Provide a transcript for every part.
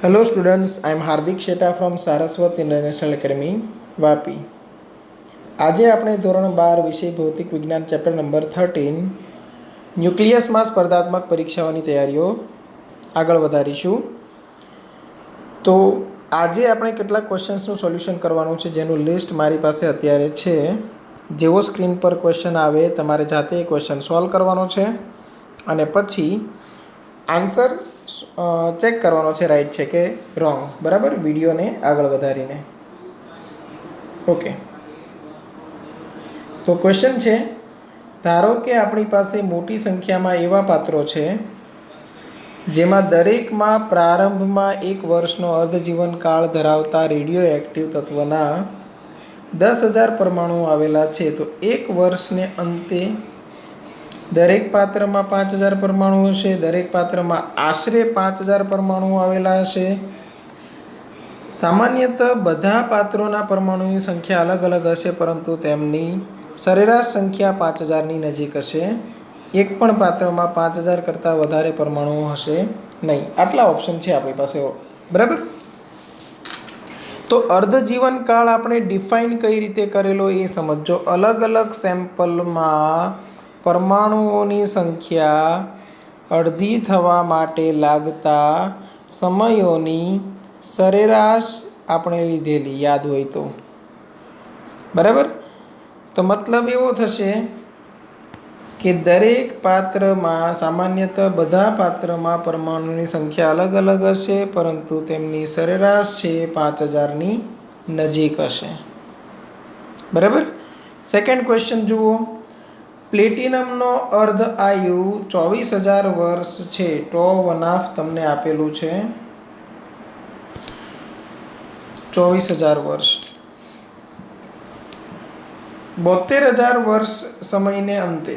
Hello students, I am Hardik Sheta from Saraswat International Academy, Vapi. આજે આપણે ધોરણ 12 વિષય ભૌતિક વિજ્ઞાન ચેપ્ટર નંબર 13 ન્યુક્લિયસમાં સ્પર્ધાત્મક પરીક્ષાઓની તૈયારીઓ આગળ વધારીશું. તો આજે આપણે કેટલાક ક્વેશ્ચન્સનું સોલ્યુશન કરવાનું છે, જેનું લિસ્ટ મારી પાસે અત્યારે છે. જેવો સ્ક્રીન પર ક્વેશ્ચન આવે તમારે જાતે એ ક્વેશ્ચન સોલ્વ કરવાનો છે અને પછી આન્સર ચેક કરવાનો છે, રાઈટ છે કે રોંગ. બરાબર, વિડીયોને આગળ વધારીને. ઓકે, તો ક્વેશ્ચન છે, ધારો કે આપણી પાસે મોટી સંખ્યામાં એવા પાત્રો છે જેમાં દરેકમાં પ્રારંભમાં 1 વર્ષનો અર્ધજીવન કાળ ધરાવતા રેડિયો એક્ટિવ તત્વના 10,000 પરમાણુઓ આવેલા છે. તો 1 વર્ષને અંતે દરેક પાત્રમાં 5,000 પરમાણુ હશે. દરેક પાત્રમાં આશરે 5,000 પરમાણુઓ આવેલા હશે. સામાન્યતઃ બધા પાત્રોના પરમાણુની સંખ્યા અલગ અલગ હશે, પરંતુ તેમની સરેરાશ સંખ્યા 5,000ની નજીક હશે. એક પણ પાત્રમાં 5,000 કરતાં વધારે પરમાણુઓ હશે નહીં. આટલા ઓપ્શન છે આપણી પાસે. બરાબર, તો અર્ધજીવન કાળ આપણે ડિફાઇન કઈ રીતે કરેલો એ સમજો. અલગ અલગ સેમ્પલમાં પરમાણુઓની સંખ્યા અડધી થવા માટે લાગતા સમયોની સરેરાશ આપણે લીધેલી, યાદ હોય તો. બરાબર, તો મતલબ એવો થશે કે દરેક પાત્રમાં, સામાન્યતઃ બધા પાત્રમાં પરમાણુની સંખ્યા અલગ અલગ હશે, પરંતુ તેમની સરેરાશ છે 5,000ની નજીક હશે. બરાબર, સેકન્ડ ક્વેશ્ચન જુઓ. પ્લેટિનમનો અર્ધ આયુ 24,000 વર્ષ છે. T1 તમને આપેલું છે 24,000 વર્ષ. 72,000 વર્ષ સમયને અંતે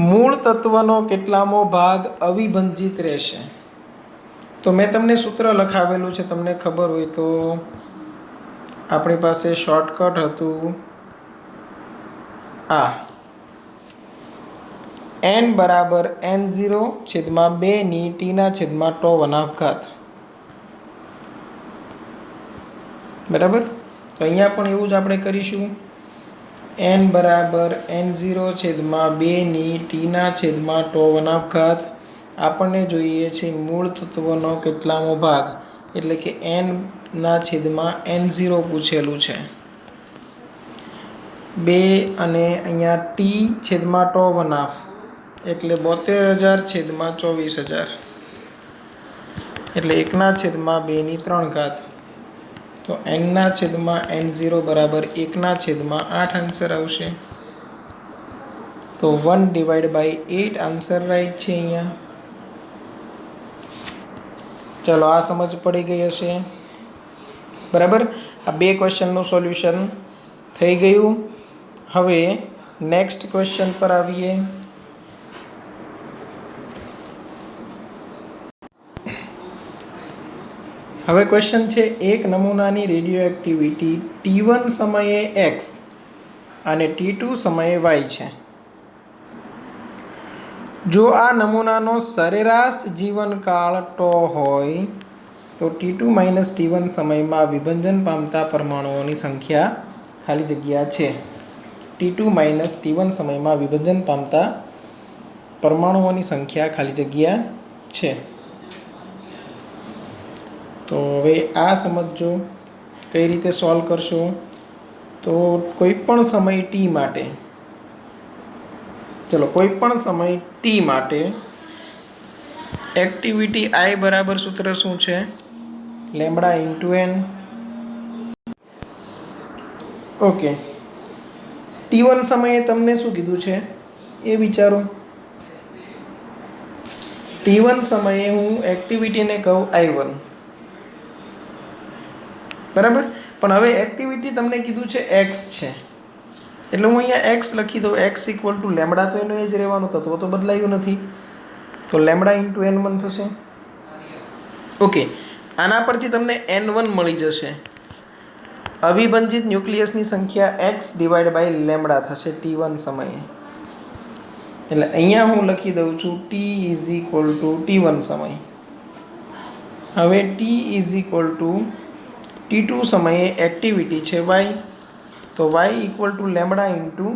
મૂળ તત્વનો કેટલામો ભાગ અવિભંજિત રહેશે? તો મેં તમને સૂત્ર લખાવેલું છે, તમને ખબર હોય તો. આપણી પાસે શોર્ટકટ હતું આ n બરાબર n0/2 T/T1. બરાબર, તો અહીંયા પણ એવું જ આપણે કરીશું. n બરાબર n0/2 T/T1. આપણને જોઈએ છે મૂળ તત્વનો કેટલામો ભાગ, એટલે કે n/n0 પૂછેલું છે. 2 અને અહીંયા T/T1 એટલે 72,000/24,000 એટલે 1/2 તો n/n0 બરાબર 1/8 આન્સર આવશે. તો 1/8 આન્સર રાઈટ છે અહીંયા. ચલો, આ સમજ પડી ગઈ હશે. બરાબર, આ બે ક્વેશ્ચનનું સોલ્યુશન થઈ ગયું. હવે નેક્સ્ટ ક્વેશ્ચન પર આવીએ. હવે ક્વેશ્ચન છે, એક નમૂનાની રેડિયો એક્ટિવિટી T1 સમયે x અને T2 સમયે y છે. જો આ નમૂનાનો સરેરાશ જીવનકાળ τ હોય તો T2 - T1 સમયમાં વિભંજન પામતા પરમાણુઓની સંખ્યા ખાલી જગ્યા છે. T2 - T1 સમયમાં વિભંજન પામતા પરમાણુઓની સંખ્યા ખાલી જગ્યા છે. તો હવે આ સમજો કઈ રીતે સોલ્વ કરશો. તો કોઈ પણ સમય t માટે, ચલો કોઈ પણ સમય t માટે એક્ટિવિટી I બરાબર સૂત્ર શું છે? λ/n. ઓકે, T1 સમયે તમને શું કીધું છે એ વિચારો. T1 સમયે હું એક્ટિવિટીને કહું I1. બરાબર, પણ હવે એક્ટિવિટી તમને કીધું છે x છે, એટલે હું અહીંયા x લખી દઉં. x = λ, તો એનો એ જ રહેવાનું, તત્વ તો બદલાયું નથી. તો λ/n1 થશે. ઓકે, આના પરથી તમને n1 મળી જશે. અવિભંજિત ન્યુક્લિયસની સંખ્યા x/λ થશે T1 સમયે. એટલે અહીંયા હું લખી દઉં છું T is equal to T1 સમય. હવે T is equal to T2 સમયે એક્ટિવિટી છે વાય, તો y equal to lambda into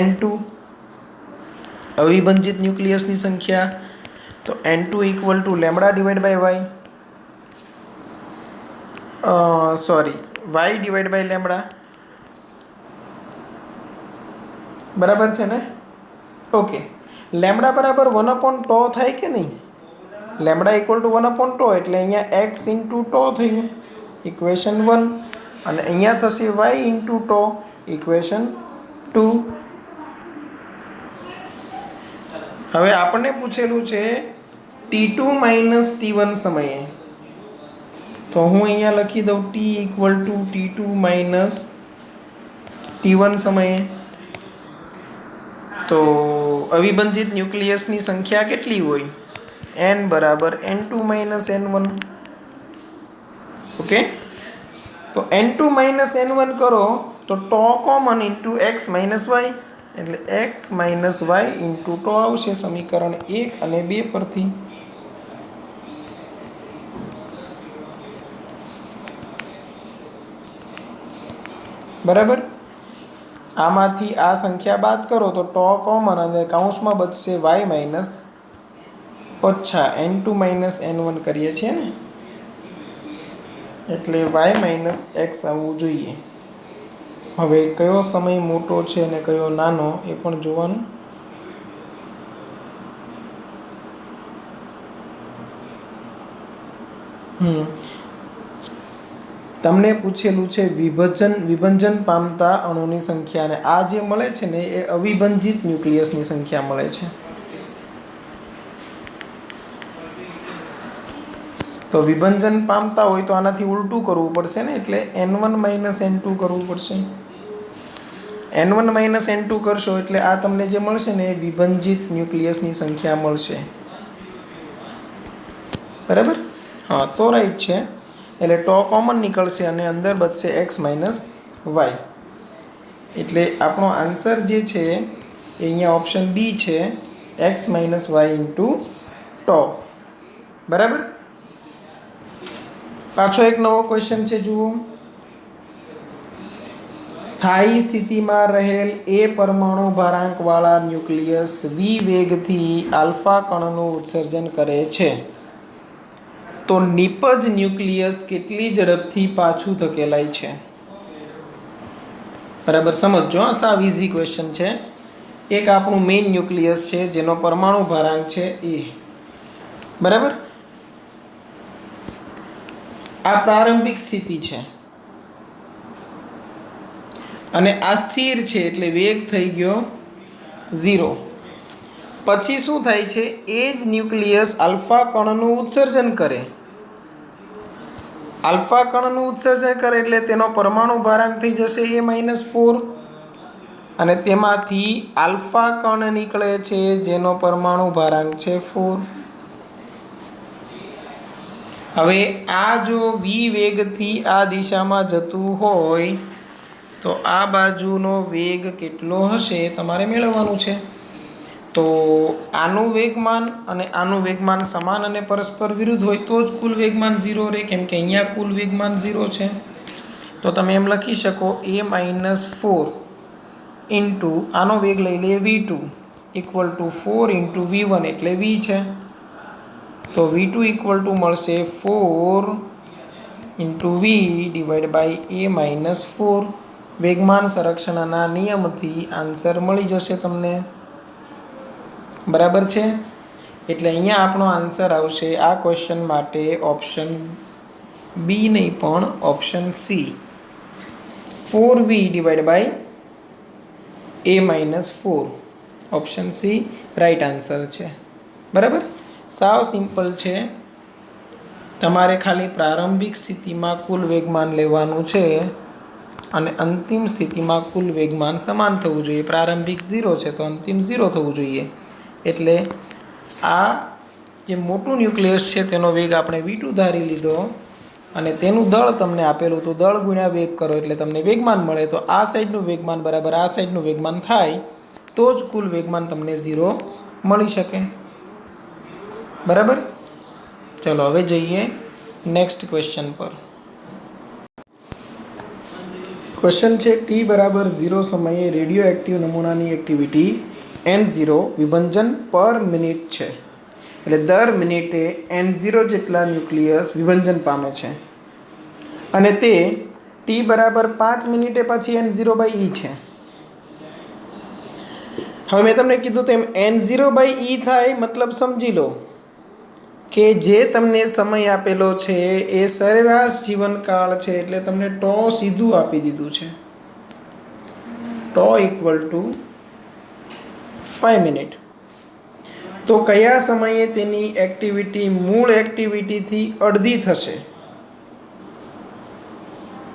N2 અવિભંજિત ન્યુક્લિયસની સંખ્યા, તો N2 equal to lambda divide by y, y divide by lambda. બરાબર છે ને? ઓકે, લેમડા બરાબર 1/τ થાય કે નહીં? લેમડા ઇક્વલ ટુ 1/τ એટલે અહીંયા એક્સ ઇન્ટુ ટો થયું, ઇક્વેશન 1, અને અહીંયા થશે વાય ઇન્ટુ ટો, ઇક્વેશન 2. હવે આપણને પૂછેલું છે T2 માઇનસ T1 સમયે, તો હું અહીંયા લખી દઉં T equal to T2 minus T1 સમયે. તો અવિભંજિત ન્યુક્લિયસની સંખ્યા કેટલી હોય? n બરાબર N2 માઇનસ N1. ઓકે, તો N2 માઇનસ N1 કરો તો two common into x minus y, એટલે x minus y into two આવશે સમીકરણ 1 અને 2 પરથી. બરાબર, આમાંથી આ સંખ્યા બાદ કરો તો ટો કોમન અને કાઉન્સમાં બચશે વાય માઇનસ ઓછા N2 માઇનસ N1 કરીએ છીએ ને, એટલે વાય માઇનસ એક્સ આવવું જોઈએ. હવે કયો સમય મોટો છે અને કયો નાનો એ પણ જોવાનું. તમને પૂછેલું છે વિભંજન પામતા અણુની સંખ્યા, અને આ જે મળે છે ને એ અવિભંજિત ન્યુક્લિયસની સંખ્યા મળે છે. તો વિભંજન પામતા હોય તો આનાથી ઉલટું કરવું પડશે ને, એટલે N1 માઇનસ N2 કરવું પડશે. N1 માઇનસ N2 કરશો એટલે આ તમને જે મળશે ને એ વિભંજિત ન્યુક્લિયસની સંખ્યા મળશે. બરાબર, હા, તો રાઈટ છે. એટલે ટો કોમન નીકળશે અને અંદર બચશે એક્સ માઇનસ વાય. એટલે આપણો આન્સર જે છે એ અહીંયા ઓપ્શન બી છે, એક્સ માઇનસ વાય ઇન્ટુ ટો. બરાબર, પાછો એક નવો ક્વેશ્ચન છે, જુઓ. સ્થાયી સ્થિતિમાં રહેલ એ પરમાણુ ભારાંકવાળા ન્યુક્લિયસ વી વેગથી આલ્ફા કણનું ઉત્સર્જન કરે છે, તો નિપજ ન્યુક્લિયસ કેટલી ઝડપથી પાછું ધકેલાય છે? બરાબર, સમજો. સાવ ઇઝી ક્વેશ્ચન છે. એક આપણું મેઇન ન્યુક્લિયસ છે જેનો પરમાણુ ભારાંક છે એ. બરાબર, આ પ્રારંભિક સ્થિતિ છે અને આ સ્થિર છે, એટલે વેગ થઈ ગયો 0. પછી શું થાય છે? એ જ ન્યુક્લિયસ આલ્ફા કણનું ઉત્સર્જન કરે. આલ્ફા કણનું ઉત્સર્જન કરે એટલે તેનો પરમાણુ ભારાંક થઈ જશે A-4, અને તેમાંથી આલ્ફા કણ નીકળે છે જેનો પરમાણુ ભારાંક છે 4. હવે આ જો વી વેગથી આ દિશામાં જતું હોય તો આ બાજુનો વેગ કેટલો હશે તમારે મેળવવાનું છે. તો આનું વેગમાન અને આનું વેગમાન સમાન અને પરસ્પર વિરુદ્ધ હોય તો જ કુલ વેગમાન 0 રહે, કેમ કે અહીંયા કુલ વેગમાન 0 છે. તો તમે એમ લખી શકો A-4 ઇન્ટુ આનો વેગ લઈ લઈએ V2 equal to 4 into V1 એટલે V છે, તો V2 ઇક્વલ ટુ મળશે 4 into V divide by A-4. વેગમાન સંરક્ષણના નિયમથી આન્સર મળી જશે તમને. બરાબર છે, એટલે અહીંયા આપણો આન્સર આવશે આ ક્વેશ્ચન માટે ઓપ્શન બી નહીં પણ option C, 4V divide by A-4. Option C right answer છે. બરાબર, સાવ સિમ્પલ છે. તમારે ખાલી પ્રારંભિક સ્થિતિમાં કુલ વેગમાન લેવાનું છે અને અંતિમ સ્થિતિમાં કુલ વેગમાન સમાન થવું જોઈએ. પ્રારંભિક 0 છે તો અંતિમ 0 થવું જોઈએ. એટલે આ જે મોટું ન્યુક્લિયસ છે તેનો વેગ આપણે V2 ધારી લીધો અને તેનું દળ તમને આપેલું, તો દળ ગુણ્યા વેગ કરો એટલે તમને વેગમાન મળે. તો આ સાઈડનું વેગમાન બરાબર આ સાઈડનું વેગમાન થાય, તો જ કુલ વેગમાન તમને 0 મળી શકે. બરાબર. ચલો હવે જઈએ નેક્સ્ટ ક્વેશ્ચન પર. ક્વેશ્ચન છે ટી બરાબર 0 સમયે રેડિયો એક્ટિવ નમૂનાની એક્ટિવિટી N0 વિભંજન પર મિનિટ છે. એટલે દર મિનિટે N0 જેટલા ન્યુક્લિયસ વિભંજન પામે છે અને તે ટી બરાબર 5 મિનિટે પછી N0/E છે. હવે મેં તમને કીધું તેમ N0/E થાય મતલબ સમજી લો કે જે તમને સમય આપેલો છે એ સરેરાશ જીવનકાળ છે. એટલે તમને ટો સીધું આપી દીધું છે. ટો ઇક્વલ ટુ 5 મિનિટ. તો કયા સમયે તેની એક્ટિવિટી મૂળ એક્ટિવિટીથી અડધી થશે?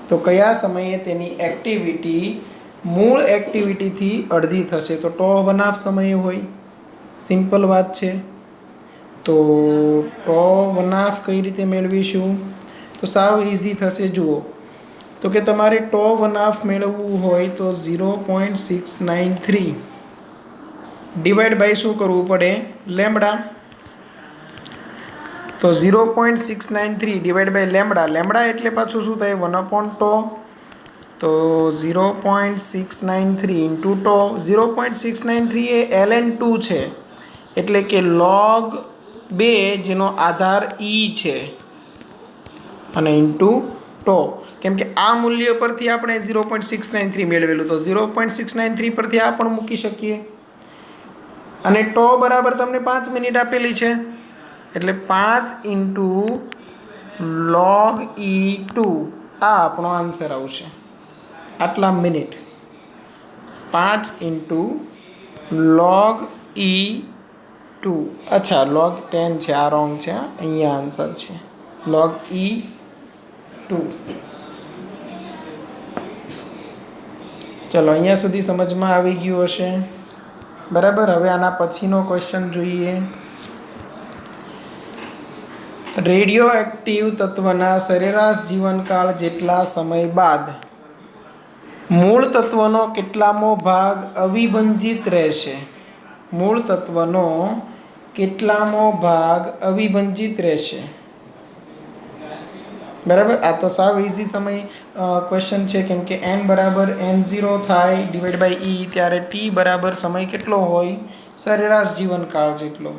તો કયા સમયે તેની એક્ટિવિટી મૂળ એક્ટિવિટીથી અડધી થશે? તો ટો 1/2 સમયે હોય. સિમ્પલ વાત છે. તો ટો 1/2 કઈ રીતે મેળવીશું? તો સાવ ઇઝી થશે. જુઓ તો કે તમારે ટો 1/2 મેળવવું હોય તો 0.693 ડિવાઈડ બાય શું કરવું પડે? લેમ્બડા. તો 0.693 ડિવાઈડ બાય લેમ્બડા. લેમ્બડા એટલે પાછું શું થાય? 1/ટો. તો 0.693 ઇન્ટુ ટો. 0.693 એ ln2 છે એટલે કે log 2 જેનો આધાર E છે અને ઇન્ટુ ટો. કેમ કે આ મૂલ્ય પરથી આપણે 0.693 મેળવેલું તો 0.693 પરથી આ પણ મૂકી શકીએ. અને ટો બરાબર તમને 5 મિનિટ આપેલી છે એટલે 5 ઇન્ટુ log E2 આ આપણો આન્સર આવશે. આટલા મિનિટ. 5 into log E2. અચ્છા log 10 છે, આ રોંગ છે. અહીંયા આન્સર છે log E2. ચલો અહીંયા સુધી સમજમાં આવી ગયું હશે. બરાબર. હવે આના પછીનો ક્વેશ્ચન જોઈએ. રેડિયો એક્ટિવ તત્વના સરેરાશ જીવનકાળ જેટલા સમય બાદ મૂળ તત્વનો કેટલામો ભાગ અવિભંજિત રહેશે? મૂળ તત્વનો કેટલામો ભાગ અવિભંજિત રહેશે? બરાબર. આ તો સાવ ઇઝી સમય ક્વેશ્ચન છે કેમ કે n બરાબર N0 થાય ડિવાઈડ બાય E ત્યારે t બરાબર સમય કેટલો હોય? સરેરાશ જીવનકાળ જેટલો.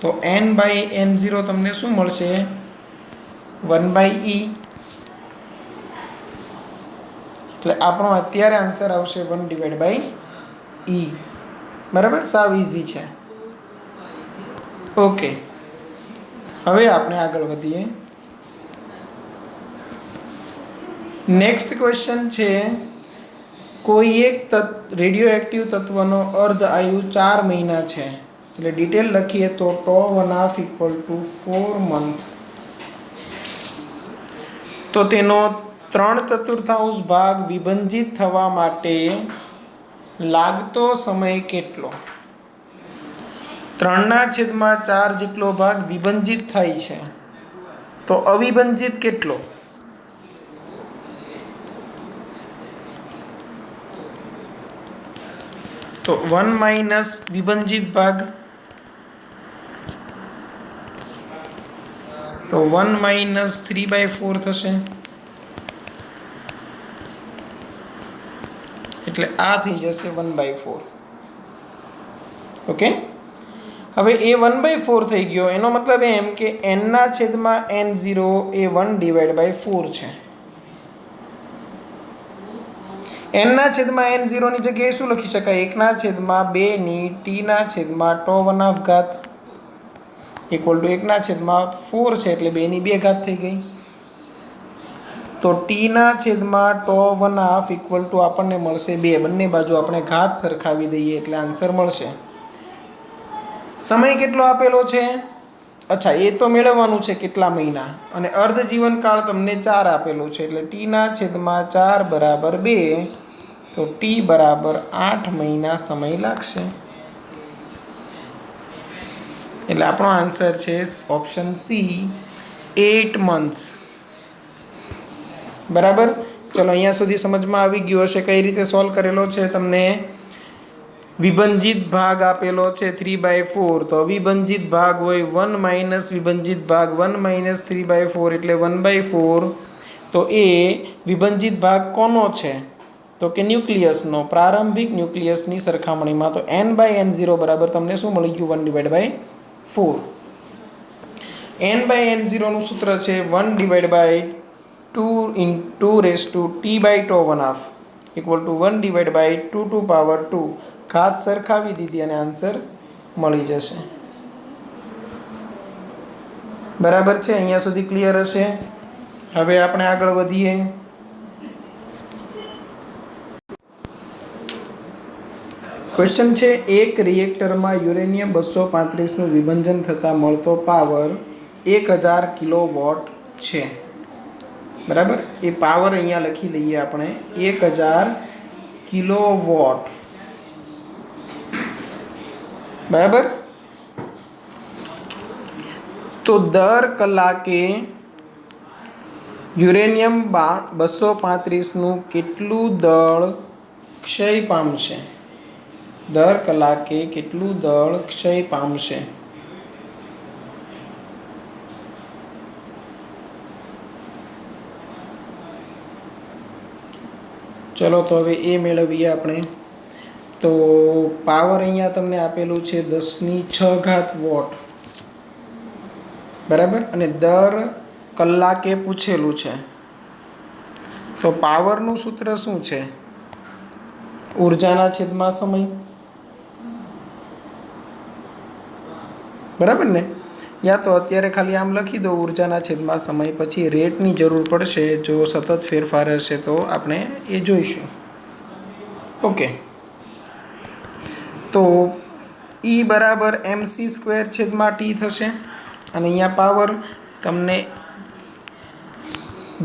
તો n/N0 તમને શું મળશે? 1/E. એટલે આપણો અત્યારે આન્સર આવશે 1/E. બરાબર. સાવ ઇઝી છે. ઓકે. હવે આપણે આગળ વધીએ. નેક્સ્ટ ક્વેશ્ચન છે કોઈ એક રેડિયો એક્ટિવ તત્વનો અર્ધ આયુ 4 મહિના છે. એટલે ડિટેલ લખીએ તો ટો 1/2 ઇક્વલ ટુ 4 મંથ. તો તેનો 3/4 ભાગ વિભંજિત થવા માટે લાગતો સમય કેટલો? 3/4 જેટલો ભાગ વિભંજિત થાય છે તો અવિભંજિત કેટલો? તો 1 માઇનસ વિભંજિત ભાગ. તો 1 માઇનસ 3/4 થશે. એટલે આ થઈ જશે 1/4. ઓકે. હવે એ 1/4 થઈ ગયો. એનો મતલબ એમ કે n/N0 એ 1/4 છે. n/N0 ની જગ્યાએ શું લખી શકાય? 1/2 ની t/ટો 1/2 ઘાત ઇક્વલ ટુ 1/4 છે એટલે 2 ની 2 ઘાત થઈ ગઈ. તો t/ટો 1/2 ઇક્વલ ટુ આપણને મળશે 2. બંને બાજુ આપણે ઘાત સરખાવી દઈએ એટલે આન્સર મળશે. સમય કેટલો આપેલો છે? અચ્છા એ તો મેળવવાનું છે કેટલા મહિના. અને અર્ધ જીવનકાળ તમને 4 આપેલું છે એટલે t/4 બરાબર 2. તો t બરાબર 8 મહિના સમય લાગશે. એટલે આપણો આન્સર છે ઓપ્શન સી 8 મંથ્સ. બરાબર. ચલો અહીંયા સુધી સમજમાં આવી ગયું હશે કઈ રીતે સોલ્વ કરેલો છે તમને વિભંજિત ભાગ આપેલો છે 3/4, તો અવિભંજિત ભાગ હોય 1 માઇનસ વિભંજિત ભાગ 1 માઇનસ 3/4 એટલે 1/4. તો એ વિભંજિત ભાગ કોનો છે? તો કે ન્યુક્લિયસનો, પ્રારંભિક ન્યુક્લિયસની સરખામણીમાં. તો n/n0 બરાબર તમને શું મળી ગયું? 1/4. n/n0 નું સૂત્ર છે 1/2 into t/1/2 equal to 1/2 to power 2. ઘાત સરખાવી દીધી અને આન્સર મળી જશે. બરાબર છે? અહીંયા સુધી ક્લિયર હશે. હવે આપણે આગળ વધીએ. ક્વેશ્ચન છે, એક રિએક્ટરમાં યુરેનિયમ 235નું વિભંજન થતાં મળતો પાવર 1000 કિલોવોટ છે. બરાબર? એ પાવર અહીંયા લખી લઈએ આપણે, 1000 કિલોવોટ. બરાબર? તો દર કલાકે યુરેનિયમ 235નું કેટલું દળ ક્ષય પામશે? દર કલાકે કેટલું દળ ક્ષય પામશે? ચલો તો હવે એ મેળવીએ આપણે. તો પાવર અહીંયા તમને આપેલું છે 10⁶ વોટ. બરાબર? અને દર કલાકે પૂછેલું છે. તો પાવરનું સૂત્ર શું છે? ઉર્જાના છેદમાં સમય. બરાબર ને? યા તો અત્યારે ખાલી આમ લખી દો ઉર્જાના છેદમાં સમય, પછી રેટની જરૂર પડશે જો સતત ફેરફાર હશે તો આપણે એ જોઈશું. ઓકે. તો E બરાબર mc²/t થશે. અને અહીંયા પાવર તમને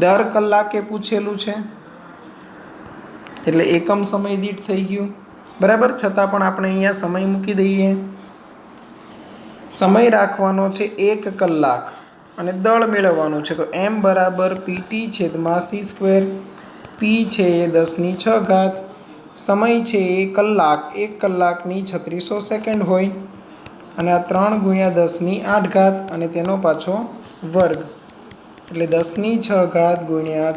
દર કલાકે પૂછેલું છે એટલે એકમ સમય દીઠ થઈ ગયું. બરાબર? છતાં પણ આપણે અહીંયા સમય મૂકી દઈએ. સમય રાખવાનો છે 1 કલાક અને દળ મેળવવાનું છે. તો m બરાબર pt/c². p છે એ 10⁶. સમય છે એ કલાક, 1 કલાકની 3600 સેકન્ડ હોય. અને આ 3 × 10⁸ અને તેનો પાછો વર્ગ એટલે 10⁶ ×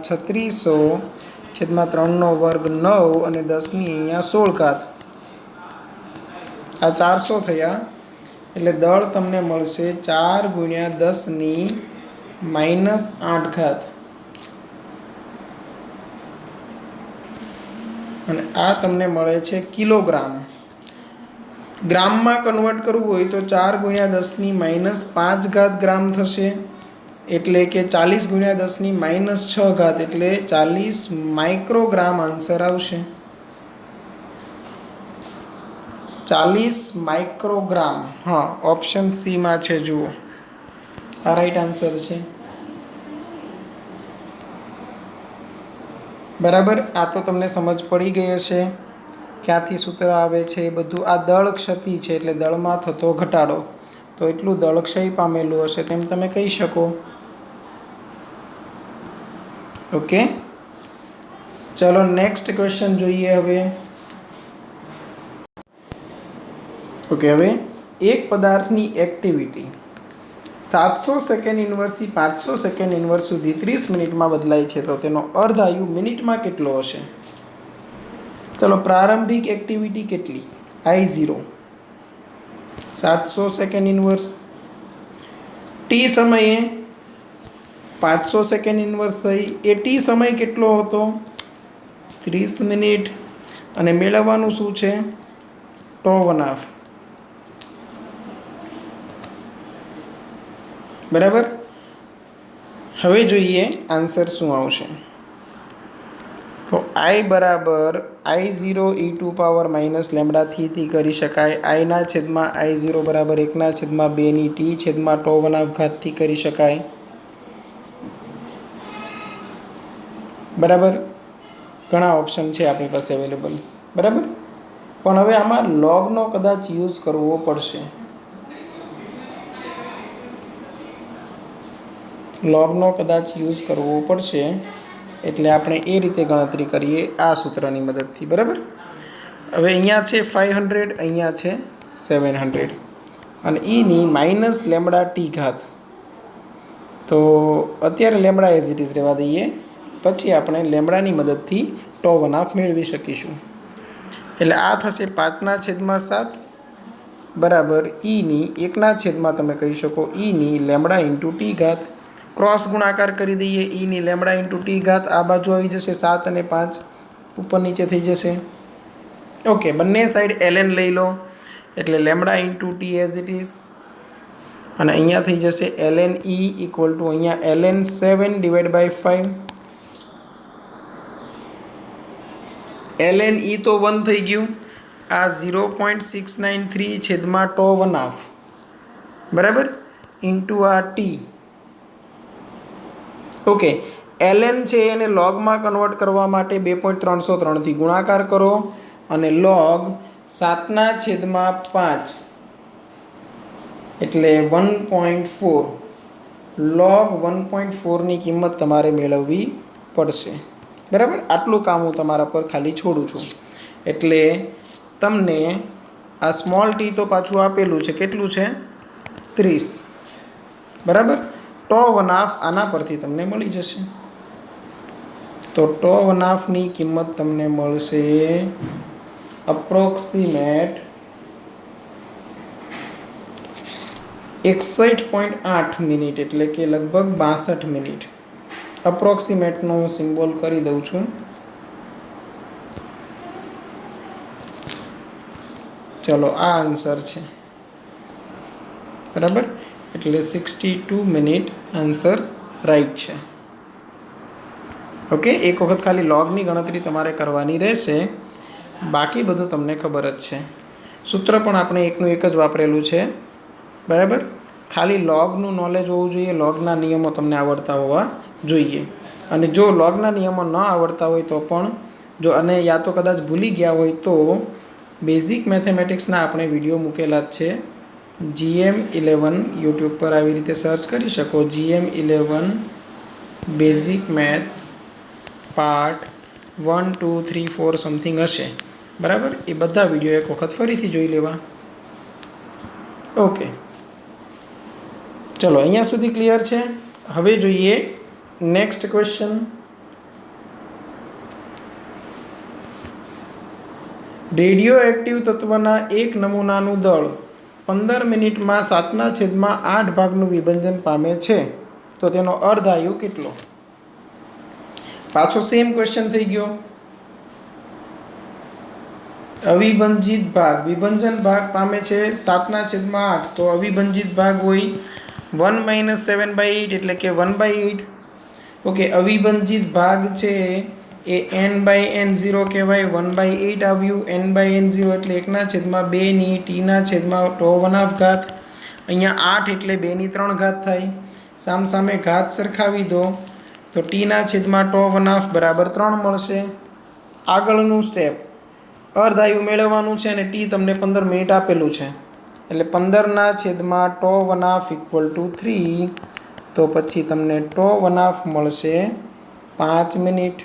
3600/3 વર્ગ 9 અને 10ની અહીંયા 16 આ 400 થયા. એટલે દળ તમને મળશે 4 × 10⁻⁸. અને આ તમને મળે છે કિલોગ્રામ. ગ્રામમાં કન્વર્ટ કરવું હોય તો 4 × 10⁻⁵ ગ્રામ થશે. એટલે કે 40 × 10⁻⁶ એટલે 40 માઇક્રોગ્રામ આન્સર આવશે. 40 માઇક્રોગ્રામ. હા, ઓપ્શન સી માં છે, જુઓ. આ રાઈટ આન્સર છે. બરાબર? આ તો તમને સમજ પડી ગઈ હશે ક્યાંથી સૂત્ર આવે છે એ બધું. આ દળ ક્ષતિ છે એટલે દળમાં થતો ઘટાડો. તો એટલું દળ ક્ષય પામેલું હશે તેમ તમે કહી શકો. ઓકે, ચલો નેક્સ્ટ ક્વેશ્ચન જોઈએ હવે. ઓકે, હવે એક પદાર્થની એક્ટિવિટી 700 સેકન્ડ ઇન્વર્સથી 500 સેકન્ડ ઇન્વર્સ સુધી 30 મિનિટમાં બદલાય છે. તો તેનો અર્ધ આયુ મિનિટમાં કેટલો હશે? ચલો, પ્રારંભિક એક્ટિવિટી કેટલી? I0 700 second inverse. ટી સમયે 500 સેકન્ડ ઇન્વર્સ થઈ. એ ટી સમય કેટલો હતો? 30 મિનિટ. અને મેળવવાનું શું છે? τ1/2. બરાબર? હવે જોઈએ આન્સર શું આવશે. તો I બરાબર I0 e⁻⁻ કરી શકાય. I/I0 બરાબર 1/2ની t/τ1/2 કરી શકાય. બરાબર? ઘણા ઓપ્શન છે આપણી પાસે અવેલેબલ. બરાબર? પણ હવે આમાં લોગનો કદાચ યુઝ કરવો પડશે. લોગનો કદાચ યુઝ કરવો પડશે એટલે આપણે એ રીતે ગણતરી કરીએ આ સૂત્રની મદદથી. બરાબર? હવે અહીંયા છે 500, અહીંયા છે 700 અને ઈની માઇનસ લેમડા ટી ઘાત. તો અત્યારે લેમડા એઝ ઇટ ઇઝ રહેવા દઈએ, પછી આપણે લેમડાની મદદથી τ1/2 મેળવી શકીશું. એટલે આ થશે 5/7 બરાબર ઈની 1/, તમે કહી શકો ઈની લેમડા ઇન્ટુ ટી ઘાત. ક્રોસ ગુણાકાર કરી દઈએ, ઈની લેમડા ઇન્ટુ ટી ઘાત આ બાજુ આવી જશે, 7 અને 5 ઉપર નીચે થઈ જશે. ઓકે, બંને સાઈડ ln લઈ લો, એટલે lambda into T as it is, અને અહીંયા થઈ જશે ln e ઇક્વલ ટુ અહીંયા ln 7/5. ln e તો 1 થઈ ગયું, આ 0.693 છેદમાં τ1/2 બરાબર ઇન્ટુ આ ટી. ઓકે, ln છે એને લોગમાં કન્વર્ટ કરવા માટે 2.303 થી ગુણાકાર કરો અને log 7/5 એટલે 1.4, log 1.4 ની કિંમત તમારે મેળવવી પડશે. બરાબર, આટલું કામ હું તમારા પર ખાલી છોડું છું. એટલે તમને આ સ્મોલ ટી તો પાછું આપેલું છે, કેટલું છે 30. બરાબર, τ1/2 આના પરથી તમને મળી જશે. તો τ1/2 ની કિંમત તમને મળશે અપ્રોક્સિમેટ 61.8 મિનિટ, એટલે કે લગભગ 62 મિનિટ. અપ્રોક્સિમેટનો હું સિમ્બોલ કરી દઉં છું. ચલો, આ આન્સર છે. બરાબર, એટલે 62 મિનિટ આન્સર રાઈટ છે. ઓકે, એક વખત ખાલી લોગની ગણતરી તમારે કરવાની રહેશે, બાકી બધું તમને ખબર જ છે. સૂત્ર પણ આપણે એકનું એક જ વાપરેલું છે. બરાબર, ખાલી લોગનું નોલેજ હોવું જોઈએ, લોગના નિયમો તમને આવડતા હોવા જોઈએ. અને જો લોગના નિયમો ન આવડતા હોય તો પણ જો, અને યા તો કદાચ ભૂલી ગયા હોય તો બેઝિક મેથેમેટિક્સના આપણે વિડીયો મૂકેલા જ છે. GM11 યુટ્યુબ પર આવી રીતે સર્ચ કરી શકો, GM11 basic maths part 1, 2, 3, 4 something હશે. બરાબર, એ બધા વિડીયો એક વખત ફરીથી જોઈ લેવા. ઓકે, ચલો અહીંયા સુધી ક્લિયર છે. હવે જોઈએ નેક્સ્ટ ક્વેશ્ચન. રેડિયો એક્ટિવ તત્વના એક નમૂનાનું દળ 15 મિનિટમાં 7/8 ભાગનું વિભંજન પામે છે, તો તેનો અર્ધાયુ કેટલો? પાછો સેમ ક્વેશ્ચન થઈ ગયો. અવિભંજિત ભાગ, વિભંજન ભાગ પામે છે 7/8, તો અવિભંજિત ભાગ હોય 1 - 7/8 એટલે કે 1/8. ઓકે, અવિભંજિત ભાગ છે એ n/n0 કહેવાય. 1/8 આવ્યું, n/n0 એટલે 1/2 ની t/τ1/2 ઘાત. અહીંયા 8 એટલે 2/3 ઘાત થાય. સામે ઘાત સરખાવી દો તો t/τ1/2 બરાબર 3 મળશે. આગળનું સ્ટેપ, અર્ધાયુ મેળવવાનું છે અને ટી તમને 15 મિનિટ આપેલું છે, એટલે 15/τ1/2 ઇક્વલ ટુ 3. તો પછી તમને τ1/2 મળશે 5 મિનિટ.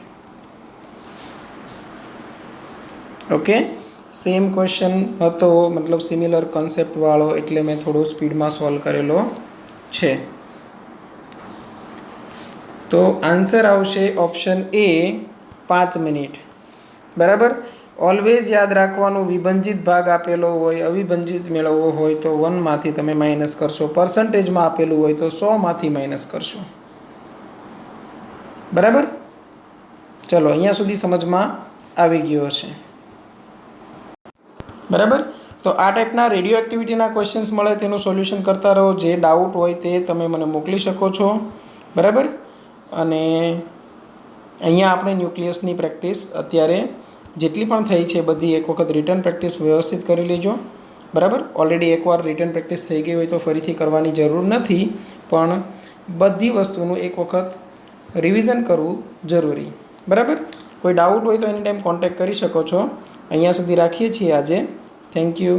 ઓકે, સેમ ક્વેશ્ચન હતો, મતલબ સિમિલર કોન્સેપ્ટવાળો, એટલે મેં થોડો સ્પીડમાં સોલ્વ કરેલો છે. તો આન્સર આવશે ઓપ્શન એ 5 મિનિટ. બરાબર, ઓલવેઝ યાદ રાખવાનું, વિભંજિત ભાગ આપેલો હોય, અવિભંજિત મેળવવો હોય તો 1 માંથી તમે માઇનસ કરશો, પર્સન્ટેજમાં આપેલું હોય તો 100 માંથી માઇનસ કરશો. બરાબર, ચલો અહીંયા સુધી સમજમાં આવી ગયો હશે. બરાબર, તો આ ટાઈપના રેડિયો એક્ટિવિટીના ક્વેશ્ચન્સ મળે તેનું સોલ્યુશન કરતા રહો. જે ડાઉટ હોય તે તમે મને મોકલી શકો છો. બરાબર, અને અહીંયા આપણે ન્યુક્લિયસની પ્રેક્ટિસ અત્યારે જેટલી પણ થઈ છે બધી એક વખત રિટર્ન પ્રેક્ટિસ વ્યવસ્થિત કરી લેજો. બરાબર, ઓલરેડી એકવાર રિટર્ન પ્રેક્ટિસ થઈ ગઈ હોય તો ફરીથી કરવાની જરૂર નથી, પણ બધી વસ્તુનું એક વખત રિવિઝન કરવું જરૂરી. બરાબર, કોઈ ડાઉટ હોય તો એની ટાઈમ કોન્ટેક્ટ કરી શકો છો. અહીંયા સુધી રાખીએ છીએ આજે. Thank you.